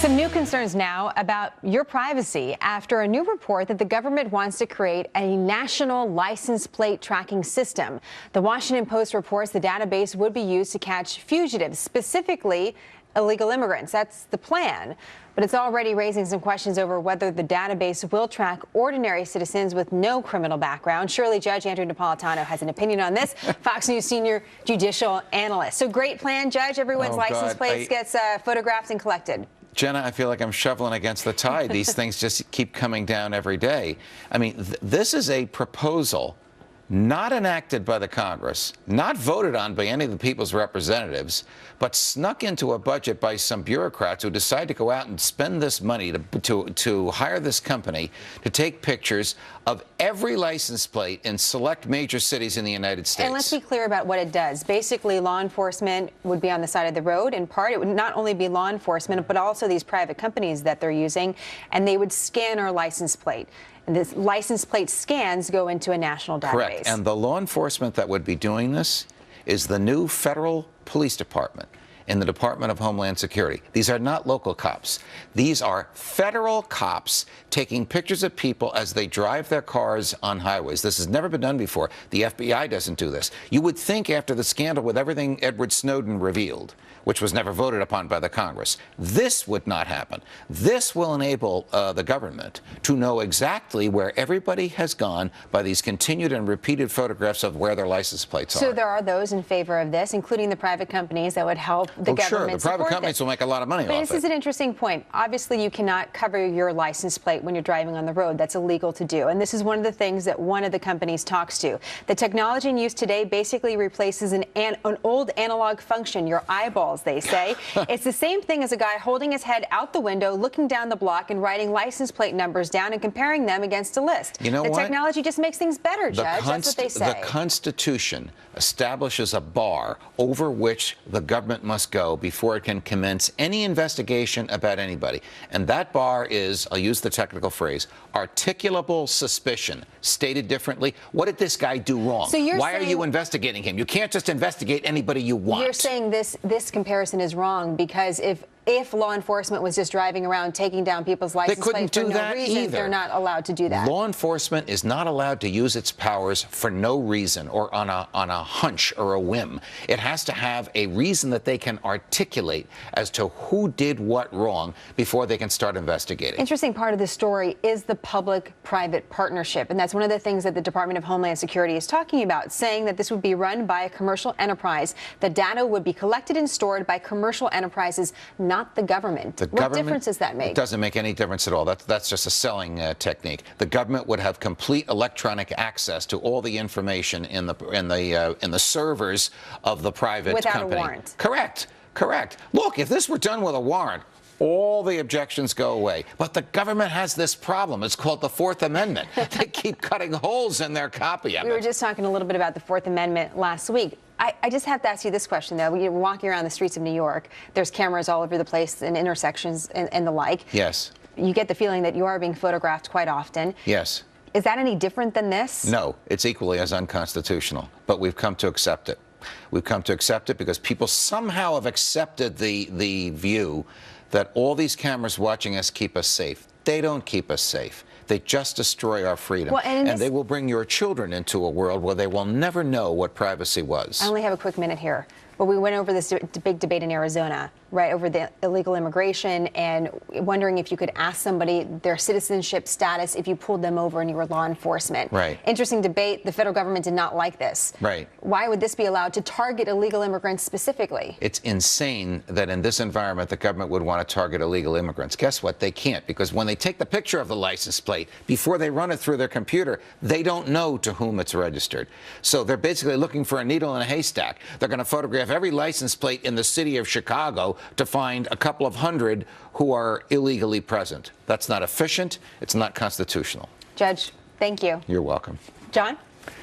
Some new concerns now about your privacy after a new report that the government wants to create a national license plate tracking system. The Washington Post reports the database would be used to catch fugitives, specifically illegal immigrants. That's the plan. But it's already raising some questions over whether the database will track ordinary citizens with no criminal background. Surely Judge Andrew Napolitano has an opinion on this, Fox News senior judicial analyst. So great plan, Judge. Everyone's license plates gets photographed and collected. Jenna, I feel like I'm shoveling against the tide. These things just keep coming down every day. I mean, this is a proposal not enacted by the Congress, not voted on by any of the people's representatives, but snuck into a budget by some bureaucrats who decide to go out and spend this money to hire this company to take pictures of every license plate in select major cities in the United States. And let's be clear about what it does. Basically, law enforcement would be on the side of the road. In part, it would not only be law enforcement, but also these private companies that they're using, and they would scan our license plate. And this license plate scans go into a national database. Correct. And the law enforcement that would be doing this is the new federal police department in the Department of Homeland Security. These are not local cops. These are federal cops taking pictures of people as they drive their cars on highways. This has never been done before. The FBI doesn't do this. You would think after the scandal with everything Edward Snowden revealed, which was never voted upon by the Congress, this would not happen. This will enable the government to know exactly where everybody has gone by these continued and repeated photographs of where their license plates are. So there are those in favor of this, including the private companies that would help the government sure, the private companies will make a lot of money off it. But this is an interesting point. Obviously, you cannot cover your license plate when you're driving on the road. That's illegal to do. And this is one of the things that one of the companies talks to. The technology in use today basically replaces an old analog function, your eyeballs, they say. It's the same thing as a guy holding his head out the window, looking down the block and writing license plate numbers down and comparing them against a list. You know what? The technology just makes things better, Judge. That's what they say. The Constitution establishes a bar over which the government must go before it can commence any investigation about anybody. And that bar is, I'll use the technical phrase, articulable suspicion. Stated differently, what did this guy do wrong? So Why are you investigating him? You can't just investigate anybody you want. You're saying this comparison is wrong because if law enforcement was just driving around taking down people's license plates for no reason, they're not allowed to do that. Law enforcement is not allowed to use its powers for no reason or on a hunch or a whim. It has to have a reason that they can articulate as to who did what wrong before they can start investigating. Interesting part of the story is the public-private partnership, and that's one of the things that the Department of Homeland Security is talking about, saying that this would be run by a commercial enterprise. The data would be collected and stored by commercial enterprises, not the government. What difference does that make? It doesn't make any difference at all. That's just a selling technique. The government would have complete electronic access to all the information in the servers of the private company. Without a warrant. Correct. Correct. Look, if this were done with a warrant, all the objections go away. But the government has this problem. It's called the Fourth Amendment. They keep cutting holes in their copy of it. We were just talking a little bit about the Fourth Amendment last week. I just have to ask you this question, though. You're walking around the streets of New York. There's cameras all over the place in intersections and the like. Yes. You get the feeling that you are being photographed quite often. Yes. Is that any different than this? No, it's equally as unconstitutional. But we've come to accept it. We've come to accept it because people somehow have accepted the view that all these cameras watching us keep us safe. They don't keep us safe. They just destroy our freedom. Well, and they will bring your children into a world where they will never know what privacy was. I only have a quick minute here. But we went over this big debate in Arizona, right, over the illegal immigration and wondering if you could ask somebody their citizenship status if you pulled them over and you were law enforcement. Right. Interesting debate. The federal government did not like this. Right. Why would this be allowed to target illegal immigrants specifically? It's insane that in this environment the government would want to target illegal immigrants. Guess what? They can't, because when they take the picture of the license plate, before they run it through their computer, they don't know to whom it's registered. So they're basically looking for a needle in a haystack. They're going to photograph every license plate in the city of Chicago to find a couple of hundred who are illegally present. That's not efficient. It's not constitutional. Judge, thank you. You're welcome. John?